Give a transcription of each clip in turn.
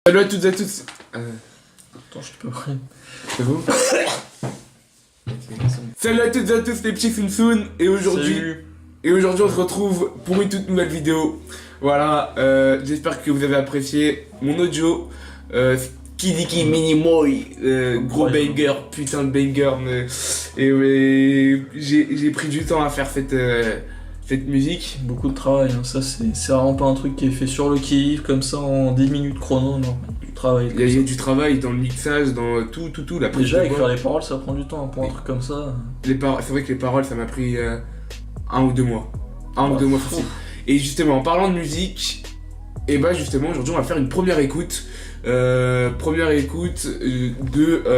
Salut à toutes et à tous. Attends, je peux pris. C'est vous? Salut à toutes et à tous les petits Soun et aujourd'hui on se retrouve pour une toute nouvelle vidéo. Voilà, j'espère que vous avez apprécié mon audio. Kidiki Mini Moi, gros banger, putain de banger. Et j'ai pris du temps à faire cette musique. Beaucoup de travail, hein. Ça c'est vraiment pas un truc qui est fait sur le kiff comme ça en 10 minutes chrono, non. Du travail. Il y a du travail dans le mixage, dans tout. La déjà écrire les paroles ça prend du temps, hein, pour un truc comme ça. C'est vrai que les paroles ça m'a pris 1 ou 2 mois. 1 ou 2 mois facile. Et justement en parlant de musique, et bah justement aujourd'hui on va faire une première écoute. De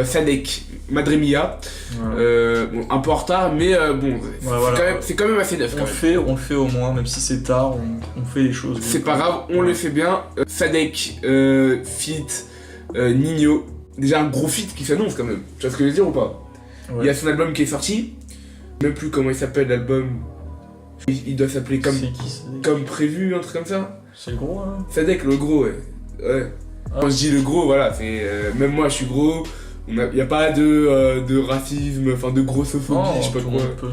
Sadek, Madre Mia. Bon, un peu en retard, mais bon, c'est quand même assez neuf. On le fait au moins, même si c'est tard, on fait les choses. C'est pas grave, on le fait bien. Sadek, feat, Nino. Déjà un gros feat qui s'annonce quand même. Tu vois ce que je veux dire ou pas? Il y a son album qui est sorti. Même plus comment il s'appelle l'album. Il doit s'appeler comme prévu, un truc comme ça. C'est le gros, hein. Sadek, le gros, ouais. Quand je dis le gros, voilà, c'est même moi je suis gros. Il n'y a pas de racisme, enfin de grossophobie, je sais pas quoi. Tout le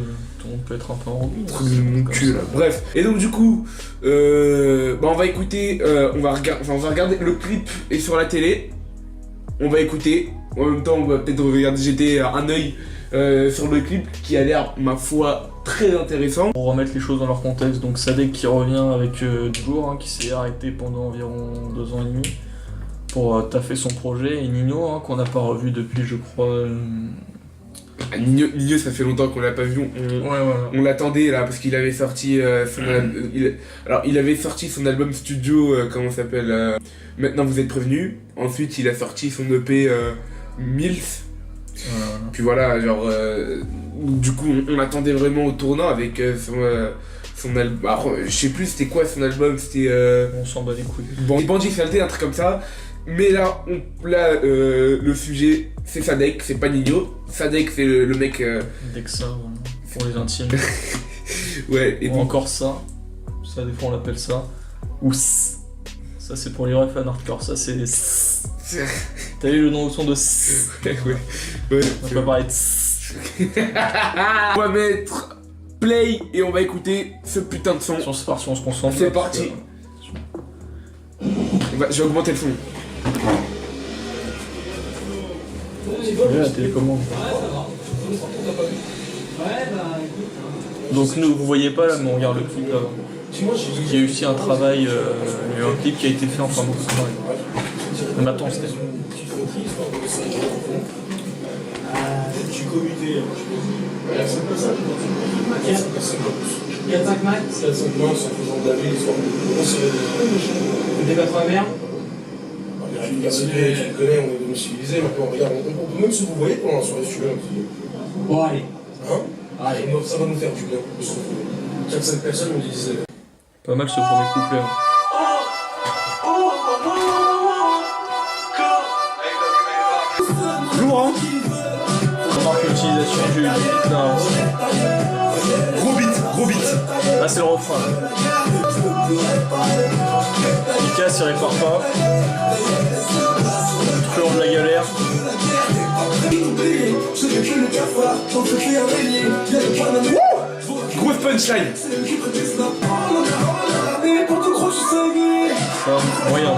monde peut être un peu en truc de mon cul là. Bref. Et donc du coup, on va écouter, on va regarder le clip est sur la télé. On va écouter. En même temps, on va peut-être regarder, jeter un œil sur le clip qui a l'air, ma foi, très intéressant. Pour remettre les choses dans leur contexte, donc Sadek qui revient avec Djour, hein, qui s'est arrêté pendant environ 2 ans et demi pour taffer son projet, et Nino, hein, qu'on n'a pas revu depuis, je crois. Nino, ça fait longtemps qu'on l'a pas vu. On l'attendait là parce qu'il avait sorti il avait sorti son album studio, comment ça s'appelle, Maintenant vous êtes prévenus. Ensuite il a sorti son EP Mills. Puis voilà, genre du coup on attendait vraiment au tournant avec son album. Alors, je sais plus c'était quoi son album, c'était on s'en bat les couilles. Bandit Saleté, un truc comme ça. Mais là, le sujet, c'est Sadek, c'est pas Nino. Sadek, c'est le mec... Dexa, voilà, pour les intimes. Ouais, et ou encore ça, des fois on l'appelle ça. Ou S. Ça c'est pour les refs hardcore, ça c'est S. T'as vu le nom au son de S? Ouais. On va parler de S. On va mettre play et on va écouter ce putain de son. Si on se concentre. C'est parti. Je vais augmenter le son. La télécommande. Donc nous, vous voyez pas là, mais on regarde le clip là. Il y a eu aussi un travail, il y a eu un clip qui a été fait, enfin beaucoup de travail. Mais attends, c'était... Il y a 5 max. C'est 5 max, en faisant de la vie, des battre à merde. Personne qui me connaît, on est domicilisé, maintenant regarde, on peut même se vous voyez pendant la soirée si tu veux. Bon allez. Hein? Allez, ça va nous faire du bien. 4-5 personnes on disait. Pas mal ce premier couplet. Hein. Lourd, hein? On remarque l'utilisation du beat là. Gros beat. Là c'est le refrain. Il casse, il répare pas. Truand de la galère. Grosse punchline. Moyen.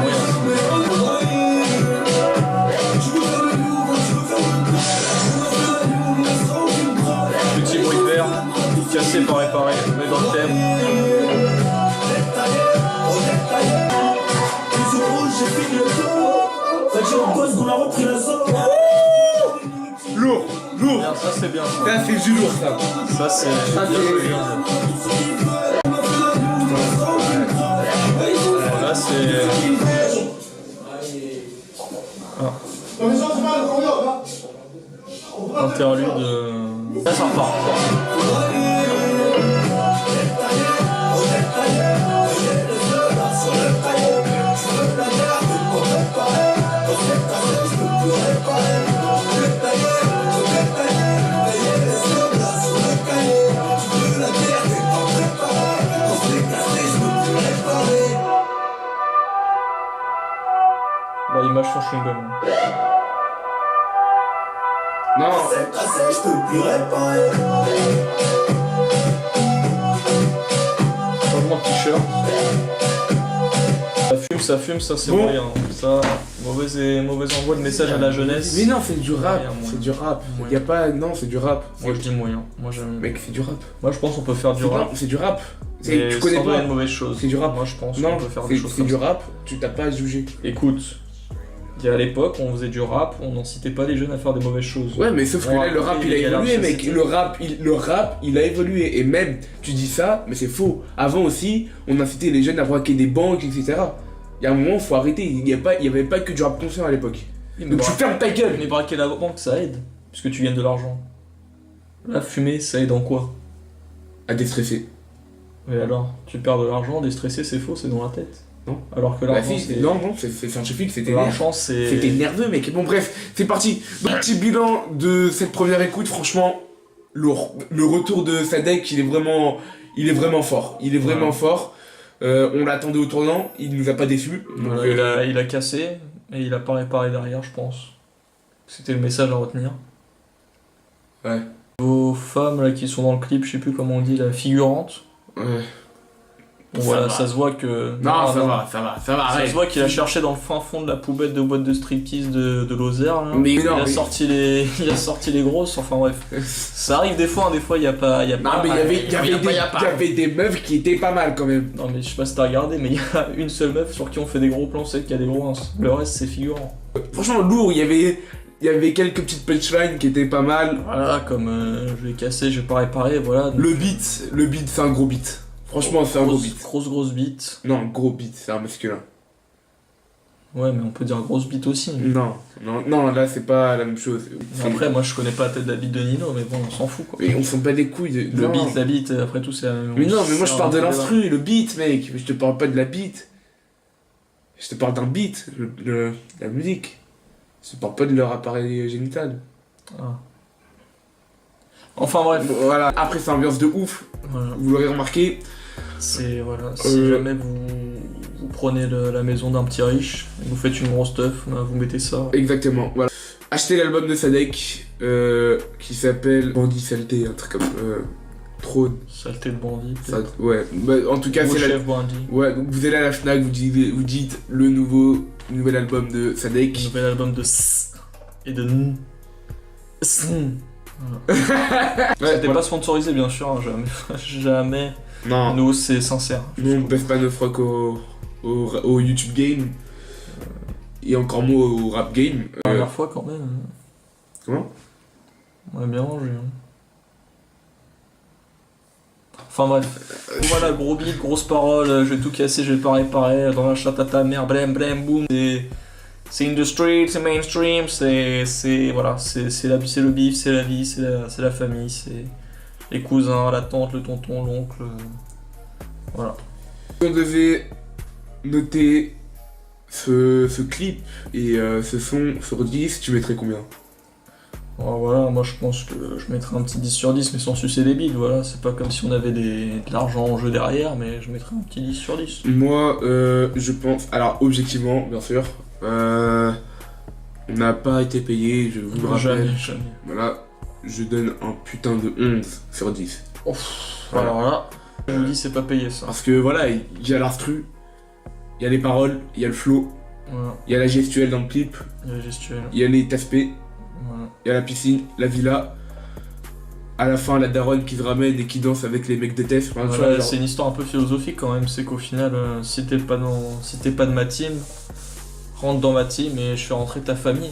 Petit bruit de verre, cassé par réparer, mais dans le thème. Lourd. Bien, ça c'est bien. Ça c'est du lourd ça. Ça c'est bien joli. Là c'est... Interlude... Là ça repart. il mâche son chewing-gum. Non. Changement de t-shirt. Ça fume, ça c'est bon. moyen. Ça, mauvais envoi de message à la jeunesse. Mais non, c'est du rap. Moyen, C'est du rap. moyen. Y a pas. Non, c'est du rap. Moi je dis moyen. Moi j'aime. Mec, c'est du rap. Moi je pense qu'on peut faire du Non, rap. c'est du rap. Mais Tu connais sans pas. dire une mauvaise chose. C'est du rap. Moi je pense Non, qu'on peut faire des choses c'est comme du ça. rap. Tu t'as pas à juger. Écoute, il y a à l'époque, on faisait du rap, on n'incitait pas les jeunes à faire des mauvaises choses. Ouais, mais sauf que On là, le a rap appris il a les galères évolué, de mec. société. Le rap il a évolué. Et même, tu dis ça, mais c'est faux. Avant aussi, on incitait les jeunes à braquer des banques, etc. Il y a un moment, faut arrêter. Il y avait pas que du rap conscient à l'époque. Donc tu fermes ta gueule. Mais braquer la banque, ça aide, puisque tu gagnes de l'argent. Là, fumer, ça aide en quoi? À déstresser. Et alors, tu perds de l'argent, déstressé, c'est faux, c'est dans la tête. Non. Alors que Bah l'argent, si, c'est... non, c'est scientifique, c'était L'argent, c'est... C'était nerveux, mec. Bon, bref, c'est parti. Donc, petit bilan de cette première écoute. Franchement, le retour de Sadek, il est vraiment fort. Il est vraiment fort. On l'attendait au tournant, il nous a pas déçus. Donc, Voilà, il a cassé, et il a pas réparé derrière, je pense. C'était le message à retenir. Ouais. Vos femmes là qui sont dans le clip, je sais plus comment on dit, la figurante. Ouais. Bon, Ça voilà, va. ça se voit que. Non, ça va, Ça arrête. se voit qu'il a cherché dans le fin fond de la poubelle de boîte de striptease de Lozère. Là. Mais il, non, a mais- sorti les grosses, enfin bref. Ça arrive des fois il y a pas. Non, mais il y avait des meufs qui étaient pas mal quand même. Non, mais je sais pas si t'as regardé, mais il y a une seule meuf sur qui on fait des gros plans, c'est qui a des gros ins. Le reste, c'est figurant. Franchement, lourd, il y avait quelques petites punchlines qui étaient pas mal. Voilà, comme je vais casser, je vais pas réparer, voilà. Le beat, c'est un gros beat. Franchement, c'est un gros beat. Grosse beat. Non, gros beat, c'est un masculin. Ouais, mais on peut dire grosse beat aussi. Non, là, c'est pas la même chose. Après, moi je connais pas la tête de la bite de Nino, mais bon, on s'en fout quoi. Mais on s'en bat les couilles de. Le non. beat, la beat, après tout, c'est la même. Mais non, mais moi je c'est parle de un autre l'instru, le beat, mec. Je te parle pas de la beat. Je te parle d'un beat, la musique. Je te parle pas de leur appareil génital. débat. Ah. Enfin bref, Voilà, après c'est ambiance de ouf, voilà. vous l'aurez remarqué. C'est voilà, si jamais vous prenez la maison d'un petit riche, vous faites une grosse teuf, bah, vous mettez ça. Exactement, voilà. Achetez l'album de Sadek qui s'appelle Bandit Saleté, un truc comme Trône. Saleté de bandit. Ouais, bah, en tout cas Gros c'est la. chef bandit. Ouais, donc vous allez à la Fnac, vous dites le nouvel album de Le Sadek. nouvel album de S et de N. Voilà. Ouais, C'était pas sponsorisé bien sûr, hein, jamais. Non, Nous c'est sincère. nous on baisse pas nos frocs au YouTube game. Et encore moins au rap game. La dernière fois quand même. Comment? On a bien mangé. Hein. Enfin bref. Voilà, gros beat, grosse parole, je vais tout casser, je vais pas réparer, dans la chatte à ta mère, blem blem boum. C'est in the street, c'est mainstream, voilà, c'est le bif, c'est la vie, c'est la famille, c'est les cousins, la tante, le tonton, l'oncle. Voilà. On devait noter ce clip et ce son sur 10, tu mettrais combien? Alors voilà, moi je pense que je mettrais un petit 10 sur 10, mais sans sucer des bides, voilà, c'est pas comme si on avait de l'argent en jeu derrière, mais je mettrais un petit 10 sur 10. Moi, je pense... Alors, objectivement, bien sûr, on n'a pas été payé, je vous le rappelle. Jamais. Voilà, je donne un putain de 11 sur 10. Voilà. Alors là, je vous dis, c'est pas payé ça. Parce que voilà, il y a l'instru, il y a les paroles, il y a le flow, Voilà, il y a la gestuelle dans le clip, il y a la gestuelle. il y a les taspés, Voilà. il y a la piscine, la villa. À la fin, la daronne qui se ramène et qui danse avec les mecs de Tef. Enfin, tu Voilà, vois, genre- c'est une histoire un peu philosophique quand même, c'est qu'au final, si t'es pas de ma team, rentre dans ma team et je fais rentrer ta famille.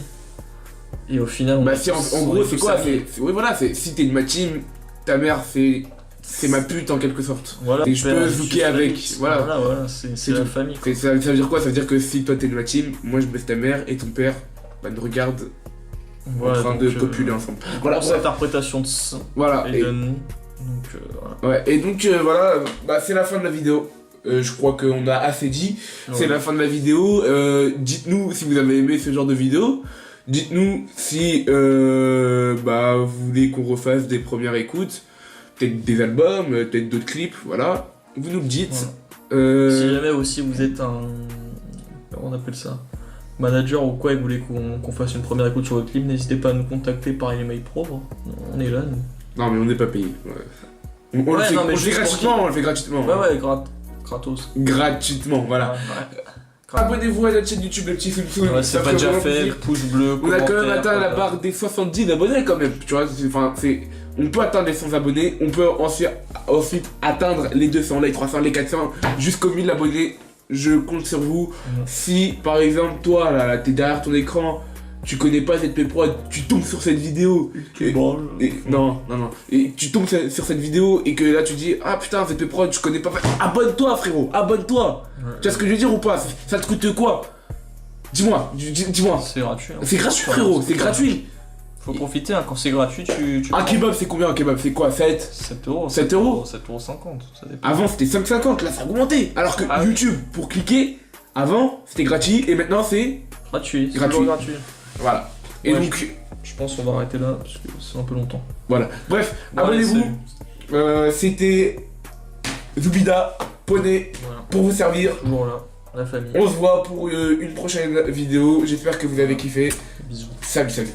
Et au final, on Bah est si, en tous- on gros, est c'est tous quoi? amis. Oui, voilà, si t'es de ma team, ta mère, c'est ma pute en quelque sorte. Voilà, et je père, peux je zouker suis avec, famille. voilà. C'est la tout. famille. quoi. Ça veut dire quoi? Ça veut dire que si toi t'es de ma team, moi je baisse ta mère et ton père bah, nous regarde Voilà, en train donc, de copuler ensemble. Voilà, Pour cette interprétation de ça voilà. et de nous. Donc voilà. Ouais, et donc voilà, bah, c'est la fin de la vidéo. Je crois qu'on a assez dit. C'est la fin de la vidéo. Dites-nous si vous avez aimé ce genre de vidéo. Dites-nous si bah, vous voulez qu'on refasse des premières écoutes, peut-être des albums, peut-être d'autres clips, voilà. Vous nous le dites. Si jamais aussi vous êtes un... Comment on appelle ça? manager ou quoi, et voulait qu'on fasse une première écoute sur votre clip, n'hésitez pas à nous contacter par email pro. Hein. On est là, nous. Non, mais on n'est pas payé. Ouais. On le fait, on le fait gratuitement, on le fait gratuitement. Ouais, gratos. Gratuitement, voilà. Ouais. Abonnez-vous à notre chaîne YouTube, le petit Soumsoum. Ouais, c'est pas déjà fait, pouce bleu, on a quand même commentaire, atteint la barre des 70 abonnés quand même, tu vois, on peut atteindre les 100 abonnés, on peut ensuite atteindre les 200, les 300, les 400, jusqu'aux 1000 abonnés. Je compte sur vous. Si par exemple toi là, t'es derrière ton écran, tu connais pas ZP Prod, tu tombes sur cette vidéo non, et tu tombes sur cette vidéo et que là tu dis ah putain ZP Prod je connais pas, abonne-toi frérot, abonne-toi. Tu vois ce que je veux dire ou pas? Ça te coûte quoi? Dis-moi. C'est gratuit. Hein. C'est gratuit frérot, c'est gratuit. Faut profiter, hein. Quand c'est gratuit, tu un kebab c'est combien un kebab? C'est quoi? 7 euros. 7 euros 7,50€, ça dépend. Avant c'était 5,50, là ça a augmenté. Alors que YouTube, pour cliquer, avant c'était gratuit et maintenant c'est gratuit. Voilà. Et ouais, donc je pense qu'on va arrêter là parce que c'est un peu longtemps. Voilà. Bref, abonnez-vous. C'était Zoubida, Poney, voilà. Pour vous servir. Toujours là, la famille. On se voit pour une prochaine vidéo. J'espère que vous avez kiffé. Bisous. Salut.